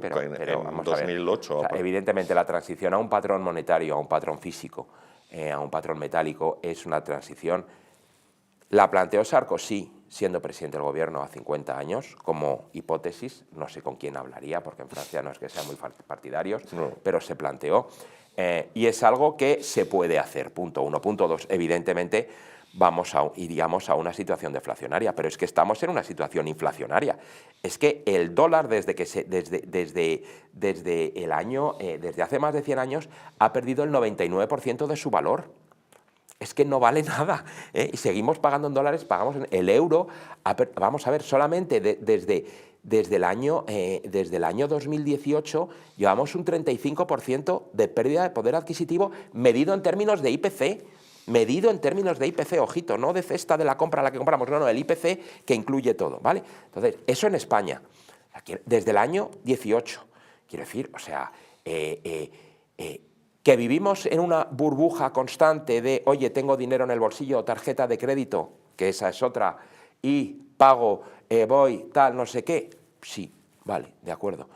vamos 2008. a ver. O sea, evidentemente la transición a un patrón monetario, a un patrón físico, a un patrón metálico, es una transición. La planteó Sarkozy siendo presidente del gobierno a 50 años, como hipótesis, no sé con quién hablaría, porque en Francia no es que sean muy partidarios, No. pero se planteó, y es algo que se puede hacer, punto uno. Punto dos, evidentemente iríamos a una situación deflacionaria, pero es que estamos en una situación inflacionaria. Es que el dólar desde hace más de 100 años ha perdido el 99% de su valor. Es que no vale nada, ¿eh? Y seguimos pagando en dólares, pagamos en el euro. Vamos a ver, solamente desde el año 2018 llevamos un 35% de pérdida de poder adquisitivo medido en términos de IPC. Medido en términos de IPC, ojito, no de cesta de la compra a la que compramos, no, el IPC que incluye todo, ¿vale? Entonces, eso en España, desde el año 18, quiero decir, o sea, que vivimos en una burbuja constante de, oye, tengo dinero en el bolsillo, tarjeta de crédito, que esa es otra, y pago, voy, tal, no sé qué, sí, vale, de acuerdo,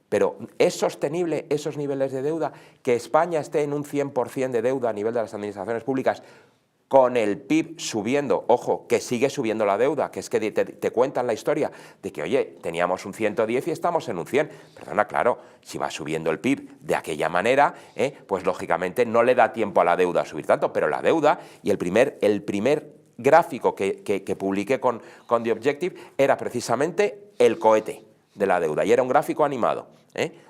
pero ¿es sostenible esos niveles de deuda? Que España esté en un 100% de deuda a nivel de las administraciones públicas con el PIB subiendo, ojo, que sigue subiendo la deuda, que es que te cuentan la historia de que, oye, teníamos un 110 y estamos en un 100. Perdona, claro, si va subiendo el PIB de aquella manera, pues lógicamente no le da tiempo a la deuda a subir tanto, pero la deuda y el primer gráfico que publiqué con The Objective era precisamente el cohete de la deuda, y era un gráfico animado,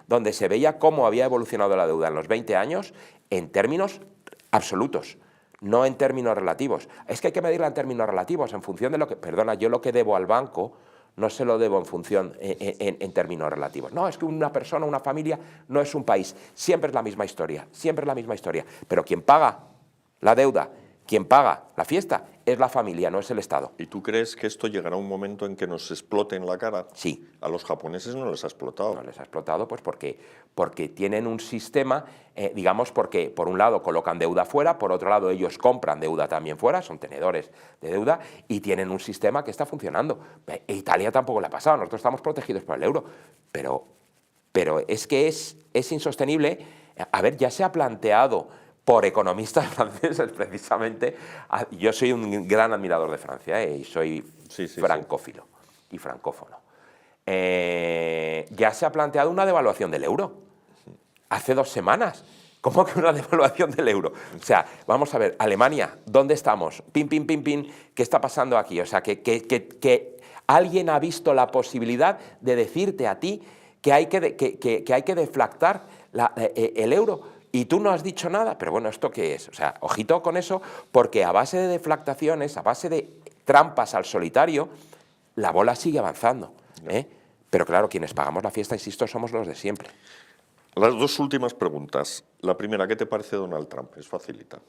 donde se veía cómo había evolucionado la deuda en los 20 años en términos absolutos, no en términos relativos. Es que hay que medirla en términos relativos, en función de lo que, perdona, yo lo que debo al banco no se lo debo en función en términos relativos. No, es que una persona, una familia no es un país, siempre es la misma historia, siempre es la misma historia, pero quien paga la deuda, quien paga la fiesta, es la familia, no es el Estado. ¿Y tú crees que esto llegará a un momento en que nos explote en la cara? Sí. A los japoneses no les ha explotado. No les ha explotado pues porque tienen un sistema, digamos, porque por un lado colocan deuda fuera, por otro lado ellos compran deuda también fuera, son tenedores de deuda y tienen un sistema que está funcionando. Italia tampoco le ha pasado, nosotros estamos protegidos por el euro, pero es que es insostenible. A ver, ya se ha planteado por economistas franceses precisamente. Yo soy un gran admirador de Francia, y soy francófilo y francófono. Ya se ha planteado una devaluación del euro hace 2 semanas. ¿Cómo que una devaluación del euro? O sea, vamos a ver, Alemania, ¿dónde estamos? Pin, pin, pin, pin, ¿qué está pasando aquí? O sea, que alguien ha visto la posibilidad de decirte a ti que hay que deflactar el euro. Y tú no has dicho nada, pero bueno, ¿esto qué es? O sea, ojito con eso, porque a base de deflactaciones, a base de trampas al solitario, la bola sigue avanzando, Pero claro, quienes pagamos la fiesta, insisto, somos los de siempre. Las 2 últimas preguntas. La primera, ¿qué te parece Donald Trump? Es facilita.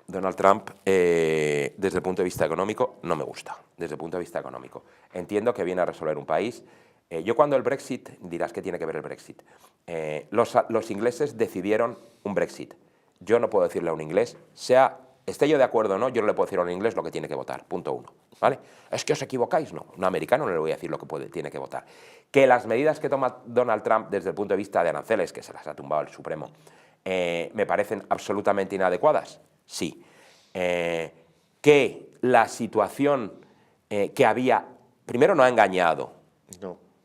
Donald Trump, desde el punto de vista económico, no me gusta. Desde el punto de vista económico. Entiendo que viene a resolver un país. Yo cuando el Brexit, dirás ¿qué tiene que ver el Brexit? Los ingleses decidieron un Brexit. Yo no puedo decirle a un inglés, esté yo de acuerdo o no, yo no le puedo decir a un inglés lo que tiene que votar, punto 1. ¿Vale? ¿Es que os equivocáis? No, un americano no le voy a decir lo que tiene que votar. Que las medidas que toma Donald Trump desde el punto de vista de aranceles, que se las ha tumbado el Supremo, me parecen absolutamente inadecuadas, sí. Que la situación que había, primero no ha engañado.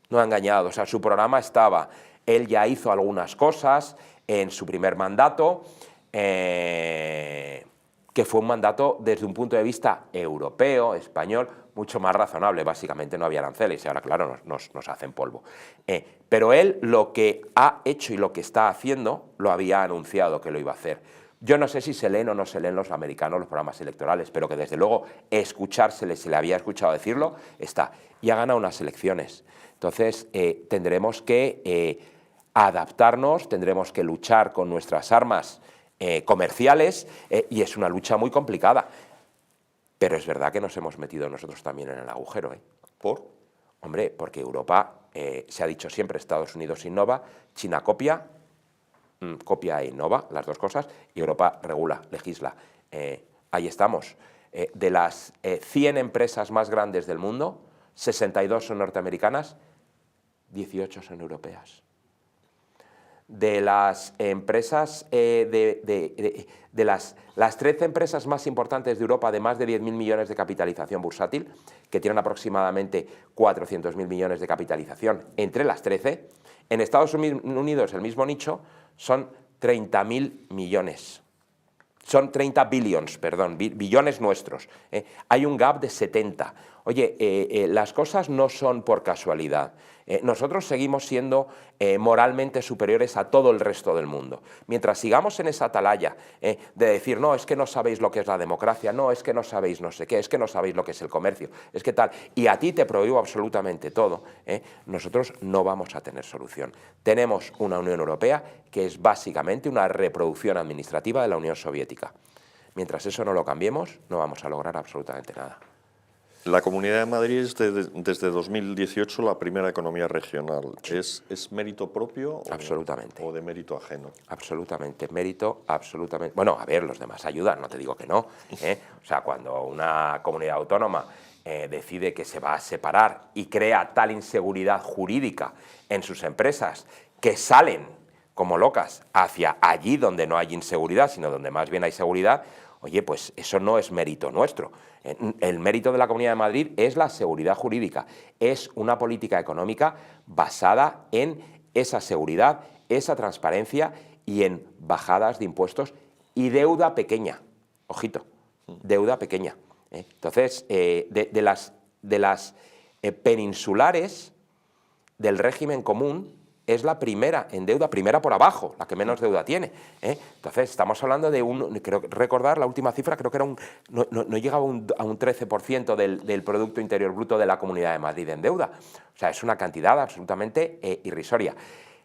No ha engañado, o sea, su programa estaba, él ya hizo algunas cosas en su primer mandato, que fue un mandato desde un punto de vista europeo, español, mucho más razonable. Básicamente no había aranceles y ahora, claro, nos hacen polvo. Pero él lo que ha hecho y lo que está haciendo, lo había anunciado que lo iba a hacer. Yo no sé si se leen o no se leen los americanos los programas electorales, pero que desde luego escuchársele, se le había escuchado decirlo, está. Y ha ganado unas elecciones. Entonces tendremos que adaptarnos, tendremos que luchar con nuestras armas comerciales y es una lucha muy complicada. Pero es verdad que nos hemos metido nosotros también en el agujero. ¿Por? Hombre, porque Europa, se ha dicho siempre, Estados Unidos innova, China copia e innova, las dos cosas, y Europa regula, legisla. Ahí estamos. De las 100 empresas más grandes del mundo, 62 son norteamericanas, 18 son europeas. De las empresas, de las 13 empresas más importantes de Europa, de más de 10.000 millones de capitalización bursátil, que tienen aproximadamente 400.000 millones de capitalización entre las 13, en Estados Unidos, el mismo nicho, son 30.000 millones. Son 30 billions, perdón, billones nuestros. Hay un gap de 70. Oye, las cosas no son por casualidad. Nosotros seguimos siendo moralmente superiores a todo el resto del mundo. Mientras sigamos en esa atalaya de decir, no, es que no sabéis lo que es la democracia, no, es que no sabéis no sé qué, es que no sabéis lo que es el comercio, es que tal, y a ti te prohíbo absolutamente todo, nosotros no vamos a tener solución. Tenemos una Unión Europea que es básicamente una reproducción administrativa de la Unión Soviética. Mientras eso no lo cambiemos, no vamos a lograr absolutamente nada. La Comunidad de Madrid es desde 2018 la primera economía regional. ¿Es mérito propio absolutamente. O de mérito ajeno? Absolutamente, mérito, absolutamente. Bueno, a ver, los demás ayudan, no te digo que no. O sea, cuando una comunidad autónoma decide que se va a separar y crea tal inseguridad jurídica en sus empresas que salen como locas hacia allí donde no hay inseguridad, sino donde más bien hay seguridad, oye, pues eso no es mérito nuestro. El mérito de la Comunidad de Madrid es la seguridad jurídica, es una política económica basada en esa seguridad, esa transparencia y en bajadas de impuestos y deuda pequeña. Ojito, deuda pequeña. Entonces, de las peninsulares del régimen común, es la primera en deuda, primera por abajo, la que menos deuda tiene. Entonces, estamos hablando de creo recordar la última cifra, creo que era no llegaba a un 13% del Producto Interior Bruto de la Comunidad de Madrid en deuda. O sea, es una cantidad absolutamente irrisoria.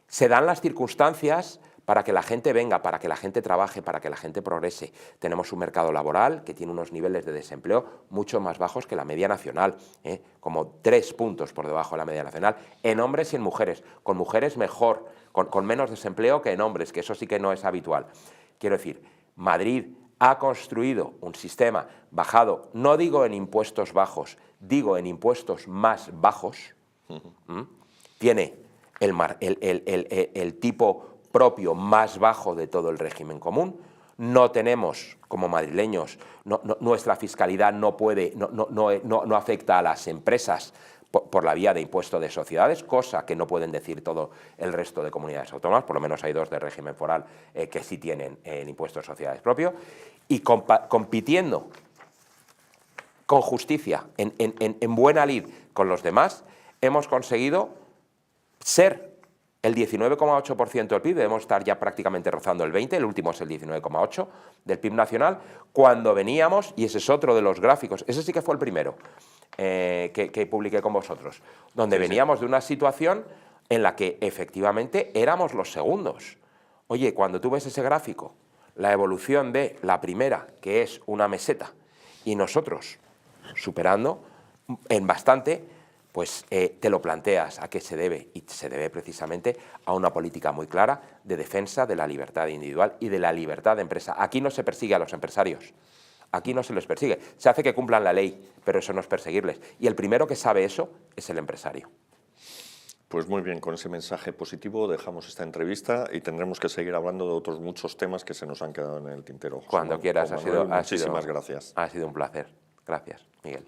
Se dan las circunstancias para que la gente venga, para que la gente trabaje, para que la gente progrese. Tenemos un mercado laboral que tiene unos niveles de desempleo mucho más bajos que la media nacional, como 3 puntos por debajo de la media nacional, en hombres y en mujeres. Con mujeres mejor, con menos desempleo que en hombres, que eso sí que no es habitual. Quiero decir, Madrid ha construido un sistema bajado, no digo en impuestos bajos, digo en impuestos más bajos. Tiene el tipo propio más bajo de todo el régimen común. No tenemos, como madrileños, nuestra fiscalidad no afecta a las empresas por la vía de impuesto de sociedades, cosa que no pueden decir todo el resto de comunidades autónomas, por lo menos hay 2 de régimen foral que sí tienen el impuesto de sociedades propio, y compitiendo con justicia, en buena lid con los demás, hemos conseguido ser el 19,8% del PIB, debemos estar ya prácticamente rozando el 20%, el último es el 19,8% del PIB nacional, cuando veníamos, y ese es otro de los gráficos, ese sí que fue el primero que publiqué con vosotros, donde veníamos de una situación en la que efectivamente éramos los segundos. Oye, cuando tú ves ese gráfico, la evolución de la primera, que es una meseta, y nosotros superando en bastante, pues te lo planteas a qué se debe, y se debe precisamente a una política muy clara de defensa de la libertad individual y de la libertad de empresa. Aquí no se persigue a los empresarios, aquí no se les persigue, se hace que cumplan la ley, pero eso no es perseguirles. Y el primero que sabe eso es el empresario. Pues muy bien, con ese mensaje positivo dejamos esta entrevista y tendremos que seguir hablando de otros muchos temas que se nos han quedado en el tintero. Cuando quieras, muchísimas gracias. Ha sido un placer. Gracias, Miguel.